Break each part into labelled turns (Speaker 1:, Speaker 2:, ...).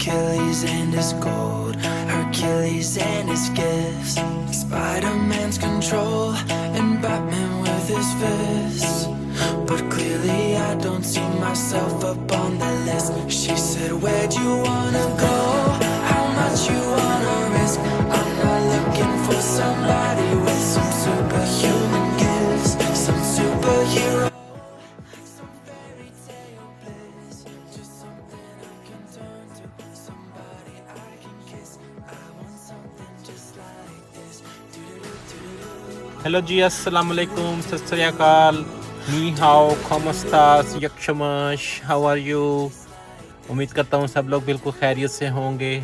Speaker 1: Achilles and his gold, Hercules and his gifts, Spider-Man's control, and Batman with his fists. But clearly I don't see myself up on the list. She said, where'd you wanna go? How much you wanna risk? I'm not looking for somebody with some superhuman gifts, some superhero, some fairy tale bliss, just something I can turn to, somebody I can kiss. I want something just like this. Do-do-do-do-do.
Speaker 2: Hello ji, अस्सलाम वालेकुम, सत श्री अकाल, नी हाओ, कॉम अस्तास, यक्षमश, हाउ आर यू। उम्मीद करता हूँ सब लोग बिल्कुल खैरियत से होंगे।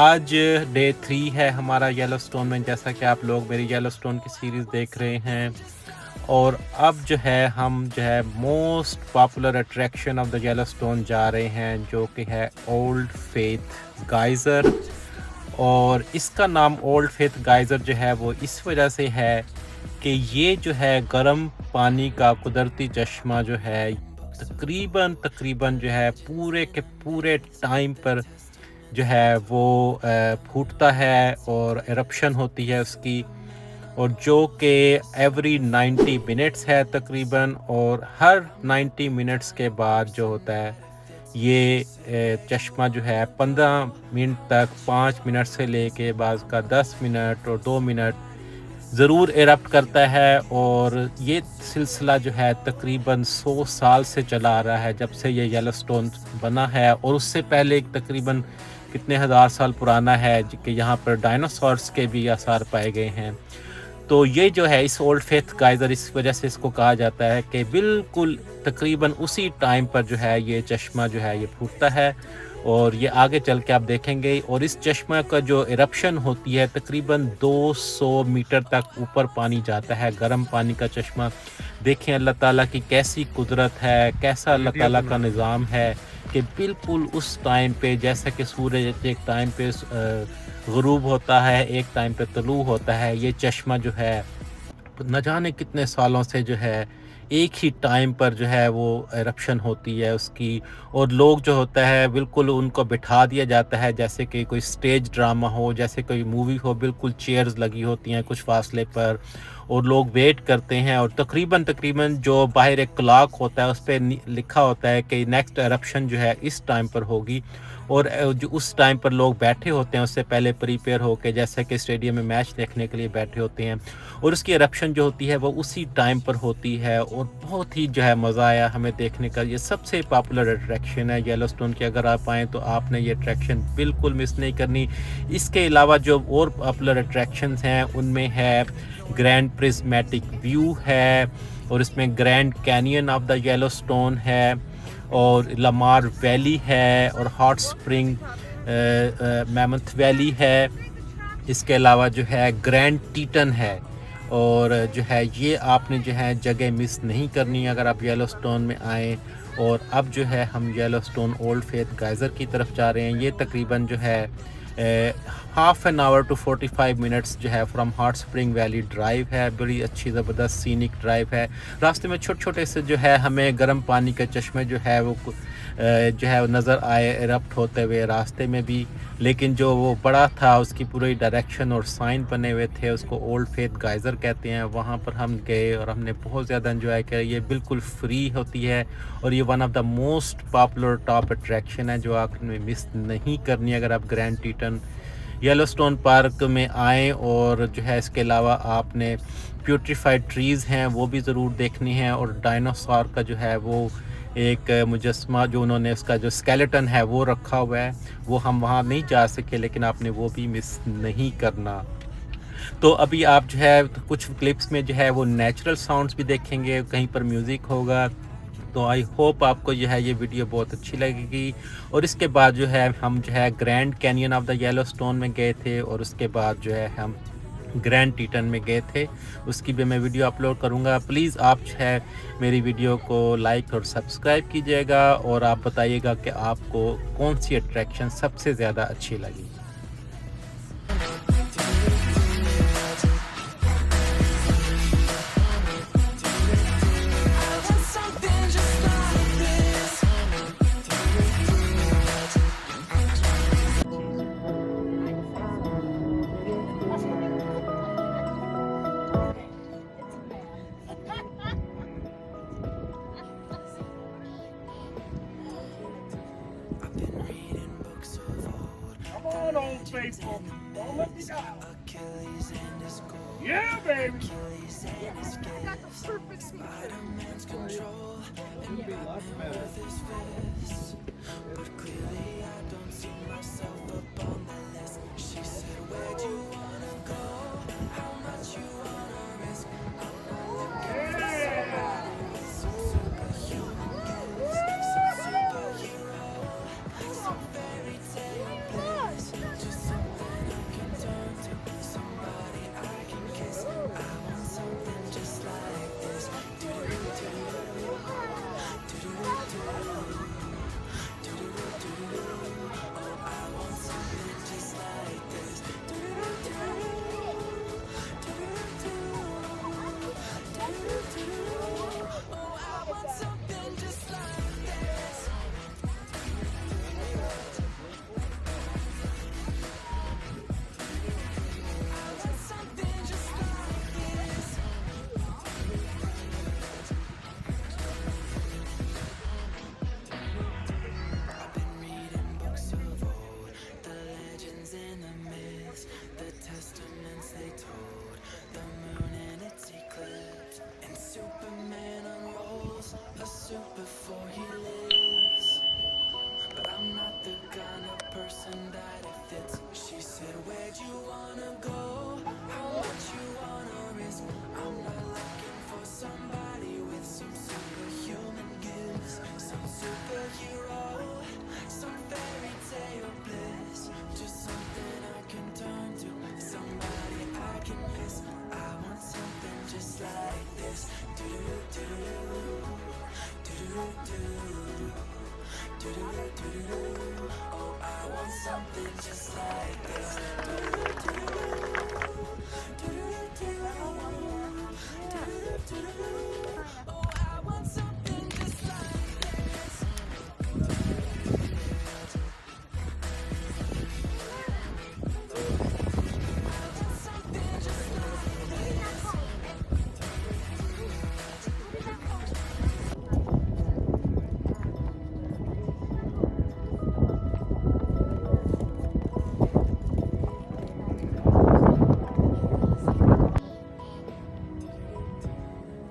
Speaker 2: आज डे 3 है हमारा येलोस्टोन में, जैसा कि आप लोग मेरी येलोस्टोन की सीरीज़ देख रहे हैं। और अब जो है हम जो है most popular attraction of the Yellowstone जा रहे हैं, जो कि है ओल्ड फेथ गाइज़र। और इसका नाम ओल्ड फेथ गाइज़र जो है वो इस वजह से है कि ये जो है गर्म पानी का कुदरती चश्मा जो है तकरीबन जो है पूरे के पूरे टाइम पर जो है वो फूटता है और एरप्शन होती है उसकी, और जो कि एवरी 90 मिनट्स है तकरीबन। और हर 90 मिनट्स के बाद जो होता है ये चश्मा जो है 15 मिनट तक, 5 मिनट से लेके बाद का 10 मिनट और 2 मिनट ज़रूर एरप्ट करता है। और ये सिलसिला जो है तकरीबन 100 साल से चला आ रहा है, जब से ये येलोस्टोन बना है। और उससे पहले एक तकरीबन कितने हज़ार साल पुराना है कि यहाँ पर डायनासोर्स के भी आसार पाए गए हैं। तो ये जो है इस ओल्ड फेथ गाइज़र, इस वजह से इसको कहा जाता है कि बिल्कुल तकरीबन उसी टाइम पर जो है ये चश्मा जो है ये फूटता है। और ये आगे चल के आप देखेंगे। और इस चश्मा का जो इरप्शन होती है तकरीबन 200 मीटर तक ऊपर पानी जाता है, गर्म पानी का चश्मा। देखें अल्लाह ताला की कैसी कुदरत है, कैसा अल्लाह ताला का निज़ाम है कि बिल्कुल उस टाइम पे, जैसा कि सूरज एक टाइम पे गुरूब होता है, एक टाइम पे तलू होता है, ये चश्मा जो है न जाने कितने सालों से जो है एक ही टाइम पर जो है वो एरप्शन होती है उसकी। और लोग जो होता है बिल्कुल उनको बिठा दिया जाता है जैसे कि कोई स्टेज ड्रामा हो, जैसे कोई मूवी हो, बिल्कुल चेयर्स लगी होती हैं कुछ फासले पर, और लोग वेट करते हैं। और तकरीबन जो बाहर एक क्लॉक होता है उस पर लिखा होता है कि नेक्स्ट एरप्शन जो है इस टाइम पर होगी। और जो उस टाइम पर लोग बैठे होते हैं उससे पहले प्रिपेयर होकर, जैसे कि स्टेडियम में मैच देखने के लिए बैठे होते हैं, और उसकी एरप्शन जो होती है वो उसी टाइम पर होती है। और बहुत ही जो है मज़ा आया हमें देखने का। ये सबसे पॉपुलर अट्रैक्शन है येलोस्टोन की। अगर आप आएँ तो आपने ये अट्रैक्शन बिल्कुल मिस नहीं करनी। इसके अलावा जो और पॉपुलर अट्रैक्शंस हैं उनमें है ग्रैंड प्रिज्मेटिक व्यू है, और इसमें grand canyon of the Yellowstone है, और लमार वैली है, और हॉट स्प्रिंग मैमथ वैली है। इसके अलावा जो है ग्रैंड टीटन है। और जो है ये आपने जो है जगह मिस नहीं करनी अगर आप येलोस्टोन में आएँ। और अब जो है हम येलोस्टोन ओल्ड फेथ गाइज़र की तरफ जा रहे हैं। ये तकरीबन जो है half an hour to 45 minutes जो है from Hot Spring Valley drive है। बड़ी अच्छी ज़बरदस्त सीनिक ड्राइव है। रास्ते में छोटे छोटे से जो है हमें गर्म पानी के चश्मे जो है वो जो है नज़र आए एरप्ट होते हुए रास्ते में भी। लेकिन जो वो बड़ा था उसकी पूरी डायरेक्शन और साइन बने हुए थे, उसको ओल्ड फेथ गाइज़र कहते हैं। वहाँ पर हम गए और हमने बहुत ज़्यादा इन्जॉय किया। ये बिल्कुल फ्री होती है और ये one of the most popular top attraction है जो आपने मिस नहीं करनी अगर आप ग्रैंड टीटन येलोस्टोन पार्क में आएँ। और जो है इसके अलावा आपने प्यूट्रीफाइड ट्रीज़ हैं वो भी ज़रूर देखनी है। और डायनासोर का जो है वो एक मुजस्मा जो उन्होंने उसका जो स्केलेटन है वो रखा हुआ है, वो हम वहाँ नहीं जा सके, लेकिन आपने वो भी मिस नहीं करना। तो अभी आप जो है कुछ क्लिप्स में जो है वो नेचुरल साउंड्स भी देखेंगे, कहीं पर म्यूज़िक होगा। तो आई होप आपको जो है ये वीडियो बहुत अच्छी लगेगी। और इसके बाद जो है हम जो है grand canyon of the Yellowstone में गए थे, और उसके बाद जो है हम ग्रैंड टीटन में गए थे, उसकी भी मैं वीडियो अपलोड करूंगा। प्लीज़ आप जो है मेरी वीडियो को लाइक और सब्सक्राइब कीजिएगा, और आप बताइएगा कि आपको कौन सी अट्रैक्शन सबसे ज़्यादा अच्छी लगी।
Speaker 3: on, Old Faithful. Don't let me down. Yeah, baby.
Speaker 1: Spider-Man's control and Batman with his fists. But clearly I don't see myself up on the list. She said, where'd you wanna go? How much you wanna risk? I'm not looking for somebody with some superhuman gifts, some superhero, some fairy tale bliss, just something I can turn to, somebody I can kiss. I want something just like this. Do-do-do-do, do-do-do-do. Oh, I want something just like this. Oh, I want something just like this. I want something just like this. I've been reading books of old, the legends and the myths, the testaments they told, the moon and its eclipse, and Superman unrolls a suit before he lives. But I'm not the kind of person that it fits. She said, where'd you wanna go? How much you wanna risk? I'm not looking for somebody with some superhuman gifts, some superhero, some fairy tale bliss, just something I can turn to, somebody I can miss. I want something just like this. Do-do-do-do, do-do-do-do, do-do-do-do. Oh, I want something just like this. Do-do-do-do, do-do-do-do, do-do-do-do. Oh, I want something just like this. Something just like this.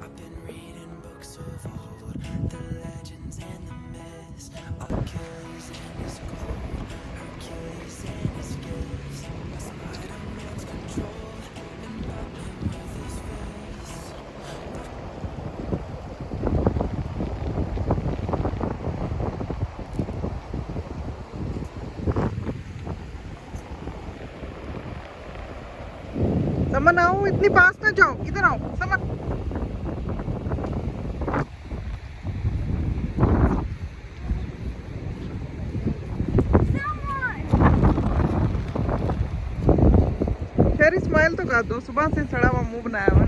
Speaker 1: I've been reading books of old, the legends and the myths, Achilles and his gold, Hercules and his gifts, Spider-Man's control, and Batman with his fists.
Speaker 4: समन आओ, इतनी पास ना जाओ, इधर आओ समन। खैर smile तो कर दो, सुबह से सड़ा हुआ मुंह बनाया हुआ है।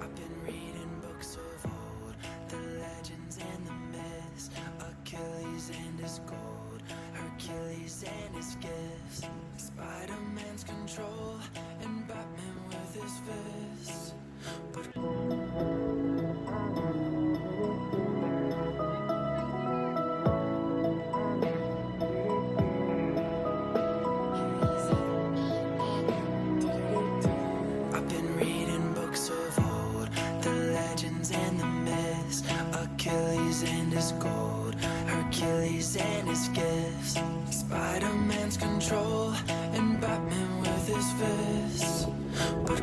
Speaker 1: I've been reading books of old, the legends and the myths, Achilles and his gold, Hercules and his gifts, Spider-Man's control, and Batman with his fists. But I've been reading books of old, the legends and the myths, Achilles and his gold, Hercules and his gifts, Spider-Man's control, and Batman with his fists. But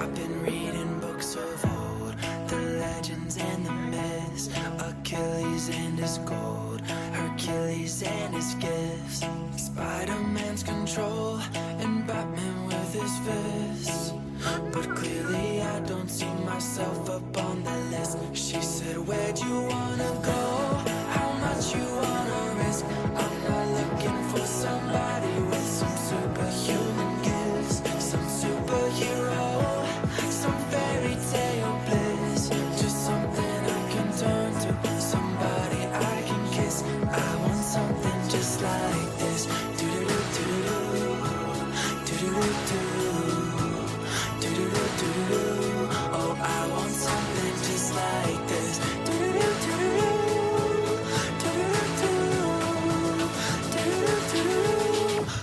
Speaker 1: I've been reading books of old, the legends and the myths, myself up on the list. She said, where'd you wanna go? How much you wanna risk? I'm not looking for somebody with some superhuman gifts, some superhero, some fairy tale bliss. Just something I can turn to, somebody I can kiss. I want something just like this. Do-do-do-do-do, do-do-do-do, do-do-do-do-do. Oh, I want something just like this. Do-do-do-do-do, do-do-do-do, do-do-do-do.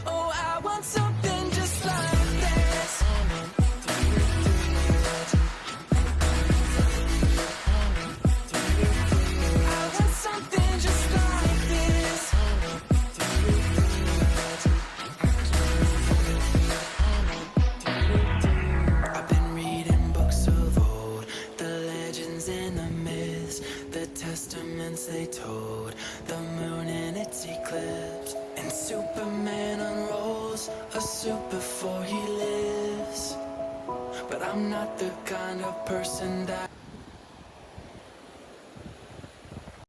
Speaker 1: Oh, I want something just like this. I want something just like this. I've been reading books of old, the legends and the myths, the testaments they told, the moon and its eclipse, and Superman unrolls a suit before he lives. But I'm not the kind of person that